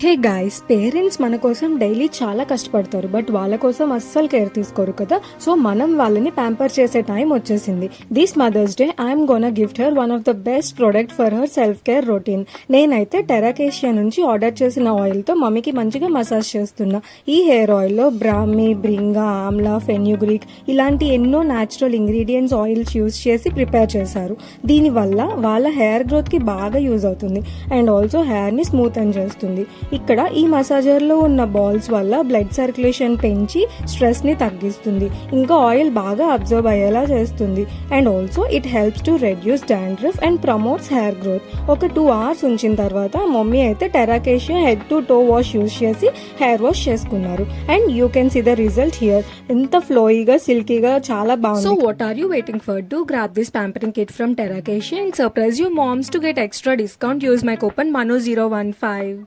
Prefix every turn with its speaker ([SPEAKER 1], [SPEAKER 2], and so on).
[SPEAKER 1] Hey guys, parents మన కోసం daily చాలా కష్టపడతారు. బట్ వాళ్ళ కోసం అస్సలు కేర్ తీసుకోరు కదా. సో మనం వాళ్ళని ప్యాంపర్ చేసే టైం వచ్చేసింది. This mother's day I'm gonna gift her one of the best product for her self care routine. నేనైతే టెరాకేషియా నుంచి ఆర్డర్ చేసిన ఆయిల్తో మమ్మీకి మంచిగా మసాజ్ చేస్తున్నా. ఈ హెయిర్ ఆయిల్లో బ్రాహ్మి, బ్రింగా, ఆమ్లా, ఫెన్యుగ్రీక్ ఇలాంటి ఎన్నో న్యాచురల్ ఇంగ్రీడియంట్స్ ఆయిల్స్ యూజ్ చేసి ప్రిపేర్ చేశారు. దీనివల్ల వాళ్ళ హెయిర్ గ్రోత్కి బాగా యూజ్ అవుతుంది అండ్ ఆల్సో హెయిర్ని స్మూత్ అని చేస్తుంది. ఇక్కడ ఈ మసాజర్లో ఉన్న బాల్స్ వల్ల బ్లడ్ సర్క్యులేషన్ పెంచి స్ట్రెస్ని తగ్గిస్తుంది. ఇంకా ఆయిల్ బాగా అబ్జర్వ్ అయ్యేలా చేస్తుంది and also it helps to reduce dandruff and promotes hair growth. ఒక 2 hours ఉంచిన తర్వాత మమ్మీ అయితే టెరాకేషియా head to toe wash use చేసి హెయిర్ వాష్ చేసుకున్నారు and you can see the result here. ఎంత ఫ్లోయిగా, సిల్కీగా, చాలా బాగుంది. So what are you waiting for? To grab this pampering kit from Terracacia and surprise your moms to get extra discount. Use my coupon MANU015.